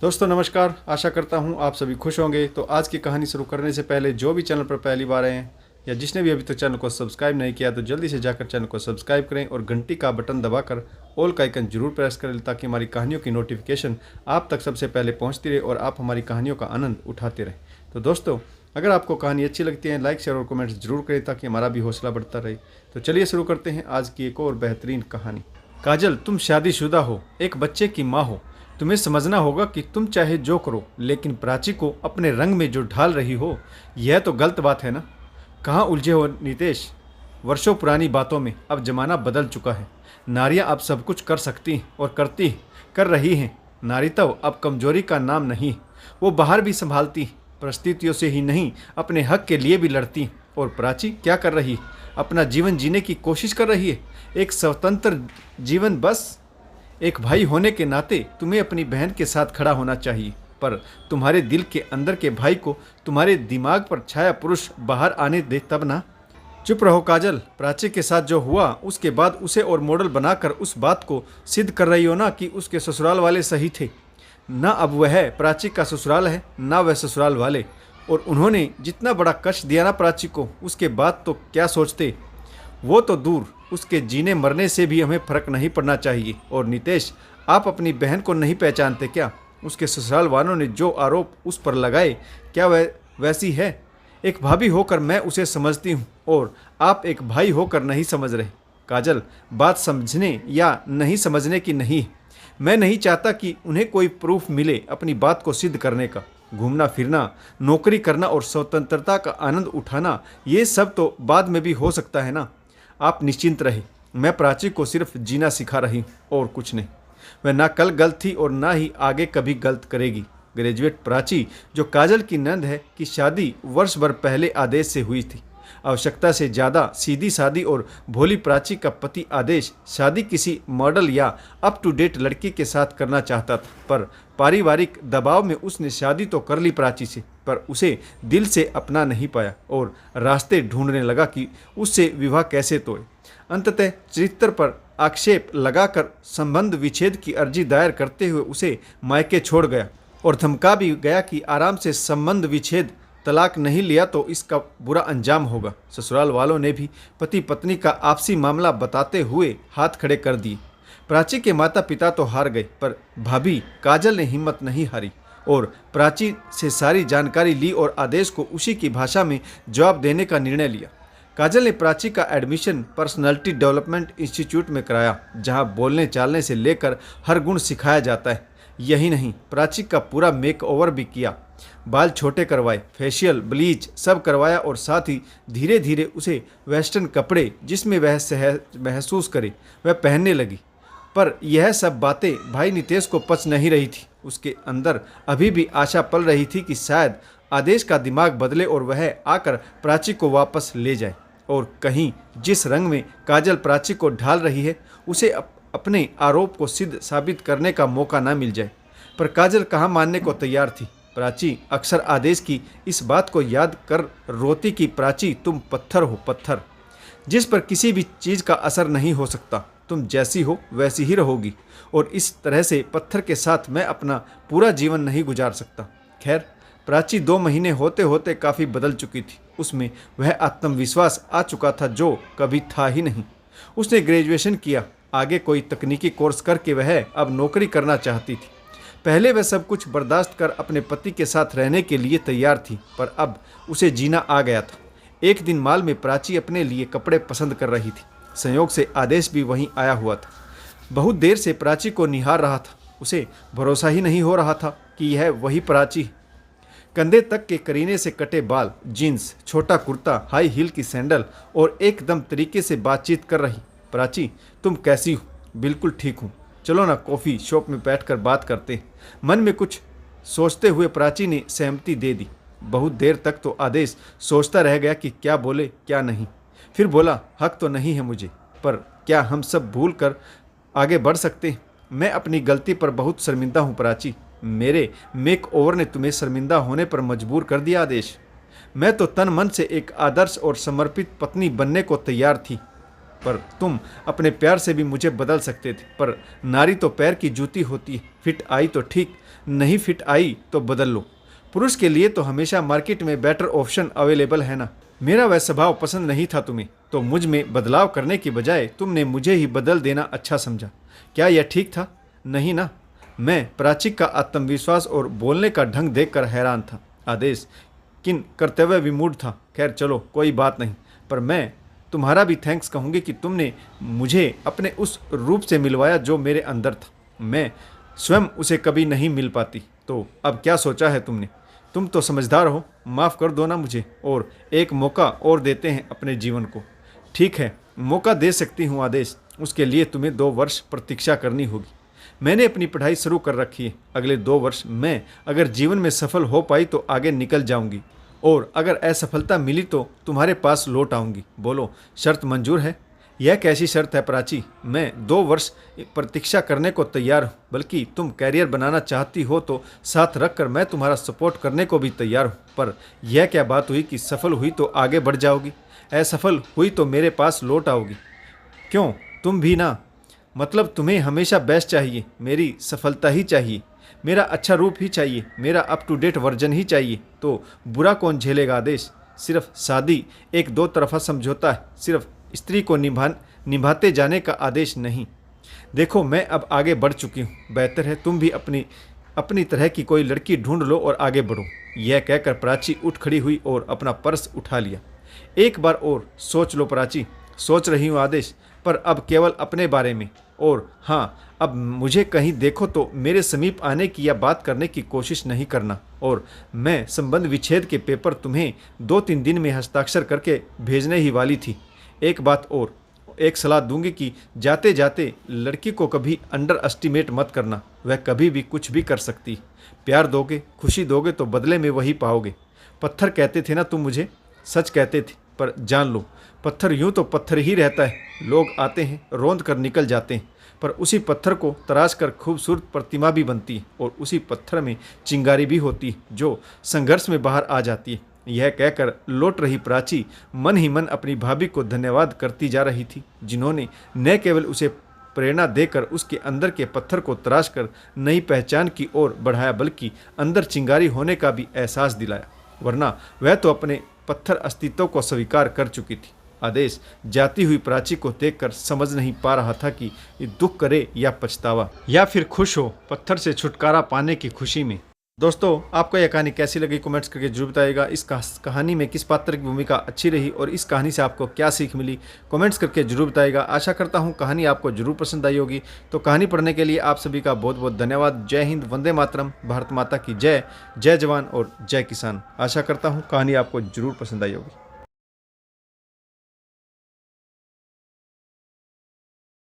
दोस्तों नमस्कार। आशा करता हूँ आप सभी खुश होंगे। तो आज की कहानी शुरू करने से पहले जो भी चैनल पर पहली बार आए हैं या जिसने भी अभी तक चैनल को सब्सक्राइब नहीं किया तो जल्दी से जाकर चैनल को सब्सक्राइब करें और घंटी का बटन दबाकर ऑल का आइकन जरूर प्रेस करें ताकि हमारी कहानियों की नोटिफिकेशन आप तक सबसे पहले पहुँचती रहे और आप हमारी कहानियों का आनंद उठाते रहें। तो दोस्तों अगर आपको कहानी अच्छी लगती है लाइक शेयर और कमेंट्स जरूर करें ताकि हमारा भी हौसला बढ़ता रहे। तो चलिए शुरू करते हैं आज की एक और बेहतरीन कहानी। काजल, तुम शादीशुदा हो, एक बच्चे की माँ हो। तुम्हें समझना होगा कि तुम चाहे जो करो लेकिन प्राची को अपने रंग में जो ढाल रही हो यह तो गलत बात है ना। कहाँ उलझे हो नितेश? वर्षों पुरानी बातों में अब जमाना बदल चुका है। नारियां अब सब कुछ कर सकती और कर रही हैं। नारीत्व अब कमजोरी का नाम नहीं। वो बाहर भी संभालती, परिस्थितियों से ही नहीं अपने हक के लिए भी लड़ती। और प्राची क्या कर रही है? अपना जीवन जीने की कोशिश कर रही है, एक स्वतंत्र जीवन। बस एक भाई होने के नाते तुम्हें अपनी बहन के साथ खड़ा होना चाहिए, पर तुम्हारे दिल के अंदर के भाई को तुम्हारे दिमाग पर छाया पुरुष बाहर आने दे तब ना। चुप रहो काजल। प्राची के साथ जो हुआ उसके बाद उसे और मॉडल बनाकर उस बात को सिद्ध कर रही हो ना कि उसके ससुराल वाले सही थे। ना अब वह प्राची का ससुराल है ना वह ससुराल वाले। और उन्होंने जितना बड़ा कष्ट दिया ना प्राची को, उसके बाद तो क्या सोचते। वो तो दूर, उसके जीने मरने से भी हमें फर्क नहीं पड़ना चाहिए। और नितेश, आप अपनी बहन को नहीं पहचानते क्या? उसके ससुराल वालों ने जो आरोप उस पर लगाए क्या वह वैसी है? एक भाभी होकर मैं उसे समझती हूँ और आप एक भाई होकर नहीं समझ रहे। काजल, बात समझने या नहीं समझने की नहीं। मैं नहीं चाहता कि उन्हें कोई प्रूफ मिले अपनी बात को सिद्ध करने का। घूमना फिरना, नौकरी करना और स्वतंत्रता का आनंद उठाना, ये सब तो बाद में भी हो सकता है ना। आप निश्चिंत रहे, मैं प्राची को सिर्फ जीना सिखा रही हूँ और कुछ नहीं। वह ना कल गलत थी और ना ही आगे कभी गलत करेगी। ग्रेजुएट प्राची, जो काजल की नंद है, की शादी वर्ष भर पहले आदेश से हुई थी। आवश्यकता से ज़्यादा सीधी सादी और भोली प्राची का पति आदेश शादी किसी मॉडल या अप टू डेट लड़की के साथ करना चाहता था, पर पारिवारिक दबाव में उसने शादी तो कर ली प्राची से, पर उसे दिल से अपना नहीं पाया और रास्ते ढूंढने लगा कि उससे विवाह कैसे तोड़े। अंततः चरित्र पर आक्षेप लगाकर संबंध विच्छेद की अर्जी दायर करते हुए उसे मायके छोड़ गया और धमका भी गया कि आराम से संबंध विच्छेद तलाक नहीं लिया तो इसका बुरा अंजाम होगा। ससुराल वालों ने भी पति पत्नी का आपसी मामला बताते हुए हाथ खड़े कर दिए। प्राची के माता पिता तो हार गए, पर भाभी काजल ने हिम्मत नहीं हारी और प्राची से सारी जानकारी ली और आदेश को उसी की भाषा में जवाब देने का निर्णय लिया। काजल ने प्राची का एडमिशन पर्सनालिटी डेवलपमेंट इंस्टीट्यूट में कराया, जहां बोलने चालने से लेकर हर गुण सिखाया जाता है। यही नहीं, प्राची का पूरा मेकओवर भी किया। बाल छोटे करवाए, फेशियल, ब्लीच सब करवाया और साथ ही धीरे धीरे उसे वेस्टर्न कपड़े जिसमें वह सहज महसूस करे वह पहनने लगी। पर यह सब बातें भाई नितेश को पच नहीं रही थी। उसके अंदर अभी भी आशा पल रही थी कि शायद आदेश का दिमाग बदले और वह आकर प्राची को वापस ले जाए और कहीं जिस रंग में काजल प्राची को ढाल रही है उसे अपने आरोप को सिद्ध साबित करने का मौका ना मिल जाए। पर काजल कहाँ मानने को तैयार थी। प्राची अक्सर आदेश की इस बात को याद कर रोती कि प्राची, तुम पत्थर हो, पत्थर जिस पर किसी भी चीज़ का असर नहीं हो सकता। तुम जैसी हो वैसी ही रहोगी और इस तरह से पत्थर के साथ मैं अपना पूरा जीवन नहीं गुजार सकता। खैर, प्राची 2 महीने होते होते काफ़ी बदल चुकी थी। उसमें वह आत्मविश्वास आ चुका था जो कभी था ही नहीं। उसने ग्रेजुएशन किया, आगे कोई तकनीकी कोर्स करके वह अब नौकरी करना चाहती थी। पहले वह सब कुछ बर्दाश्त कर अपने पति के साथ रहने के लिए तैयार थी, पर अब उसे जीना आ गया था। एक दिन मॉल में प्राची अपने लिए कपड़े पसंद कर रही थी। संयोग से आदेश भी वहीं आया हुआ था। बहुत देर से प्राची को निहार रहा था। उसे भरोसा ही नहीं हो रहा था कि यह वही प्राची है। कंधे तक के करीने से कटे बाल, जीन्स, छोटा कुर्ता, हाई हील की सैंडल और एकदम तरीके से बातचीत कर रही। प्राची, तुम कैसी हो? बिल्कुल ठीक हूँ, चलो ना कॉफ़ी शॉप में बैठकर बात करते हैं। मन में कुछ सोचते हुए प्राची ने सहमति दे दी। बहुत देर तक तो आदेश सोचता रह गया कि क्या बोले क्या नहीं। फिर बोला, हक तो नहीं है मुझे, पर क्या हम सब भूल कर आगे बढ़ सकते हैं? मैं अपनी गलती पर बहुत शर्मिंदा हूँ प्राची। मेरे मेकओवर ने तुम्हें शर्मिंदा होने पर मजबूर कर दिया आदेश। मैं तो तन मन से एक आदर्श और समर्पित पत्नी बनने को तैयार थी। पर तुम अपने प्यार से भी मुझे बदल सकते थे। पर नारी तो पैर की जूती होती है, फिट आई तो ठीक, नहीं फिट आई तो बदल लो। पुरुष के लिए तो हमेशा मार्केट में बेटर ऑप्शन अवेलेबल है ना। मेरा वह स्वभाव पसंद नहीं था तुम्हें, तो मुझ में बदलाव करने की बजाय तुमने मुझे ही बदल देना अच्छा समझा। क्या यह ठीक था? नहीं ना। मैं प्राची का आत्मविश्वास और बोलने का ढंग देखकर हैरान था। आदेश किन कर्तव्य विमूढ़ था। खैर चलो कोई बात नहीं, पर मैं तुम्हारा भी थैंक्स कहूँगी कि तुमने मुझे अपने उस रूप से मिलवाया जो मेरे अंदर था। मैं स्वयं उसे कभी नहीं मिल पाती। तो अब क्या सोचा है तुमने? तुम तो समझदार हो, माफ़ कर दो ना मुझे, और एक मौका और देते हैं अपने जीवन को। ठीक है, मौका दे सकती हूँ आदेश। उसके लिए तुम्हें 2 वर्ष प्रतीक्षा करनी होगी। मैंने अपनी पढ़ाई शुरू कर रखी है। अगले 2 वर्ष मैं अगर जीवन में सफल हो पाई तो आगे निकल जाऊंगी, और अगर असफलता मिली तो तुम्हारे पास लौट आऊंगी। बोलो, शर्त मंजूर है? यह कैसी शर्त है प्राची? मैं 2 वर्ष प्रतीक्षा करने को तैयार हूँ, बल्कि तुम कैरियर बनाना चाहती हो तो साथ रखकर मैं तुम्हारा सपोर्ट करने को भी तैयार हूँ। पर यह क्या बात हुई कि सफल हुई तो आगे बढ़ जाओगी, असफल हुई तो मेरे पास लौट आओगी? क्यों, तुम भी ना? मतलब तुम्हें हमेशा बेस्ट चाहिए, मेरी सफलता ही चाहिए, मेरा अच्छा रूप ही चाहिए, मेरा अप टू डेट वर्जन ही चाहिए। तो बुरा कौन झेलेगा आदेश? सिर्फ शादी एक 2 तरफा समझौता है, सिर्फ स्त्री को निभाते जाने का आदेश नहीं। देखो मैं अब आगे बढ़ चुकी हूँ, बेहतर है तुम भी अपनी तरह की कोई लड़की ढूंढ लो और आगे बढ़ो। यह कहकर प्राची उठ खड़ी हुई और अपना पर्स उठा लिया। एक बार और सोच लो प्राची। सोच रही हूँ आदेश, पर अब केवल अपने बारे में। और हाँ, अब मुझे कहीं देखो तो मेरे समीप आने की या बात करने की कोशिश नहीं करना। और मैं संबंध विच्छेद के पेपर तुम्हें 2-3 दिन में हस्ताक्षर करके भेजने ही वाली थी। एक बात और, एक सलाह दूंगी कि जाते जाते लड़की को कभी अंडर एस्टिमेट मत करना। वह कभी भी कुछ भी कर सकती। प्यार दोगे, खुशी दोगे तो बदले में वही पाओगे। पत्थर कहते थे ना तुम मुझे, सच कहते थे। पर जान लो, पत्थर यूं तो पत्थर ही रहता है। लोग आते हैं, रौंद कर निकल जाते हैं, पर उसी पत्थर को तराश कर खूबसूरत प्रतिमा भी बनती है, और उसी पत्थर में चिंगारी भी होती है जो संघर्ष में बाहर आ जाती है। यह कहकर लौट रही प्राची मन ही मन अपनी भाभी को धन्यवाद करती जा रही थी, जिन्होंने न केवल उसे प्रेरणा देकर उसके अंदर के पत्थर को तराश कर नई पहचान की ओर बढ़ाया, बल्कि अंदर चिंगारी होने का भी एहसास दिलाया। वरना वह तो अपने पत्थर अस्तित्व को स्वीकार कर चुकी थी। आदेश जाती हुई प्राची को देखकर समझ नहीं पा रहा था कि ये दुख करे या पछतावा, या फिर खुश हो पत्थर से छुटकारा पाने की खुशी में। दोस्तों, आपको यह कहानी कैसी लगी कमेंट्स करके जरूर बताइएगा। इस कहानी में किस पात्र की भूमिका अच्छी रही और इस कहानी से आपको क्या सीख मिली, कमेंट्स करके जरूर बताइएगा। आशा करता हूँ कहानी आपको जरूर पसंद आई होगी। तो कहानी पढ़ने के लिए आप सभी का बहुत बहुत धन्यवाद। जय हिंद, वंदे मातरम, भारत माता की जय। जय जवान और जय किसान। आशा करता हूँ कहानी आपको जरूर पसंद आई होगी।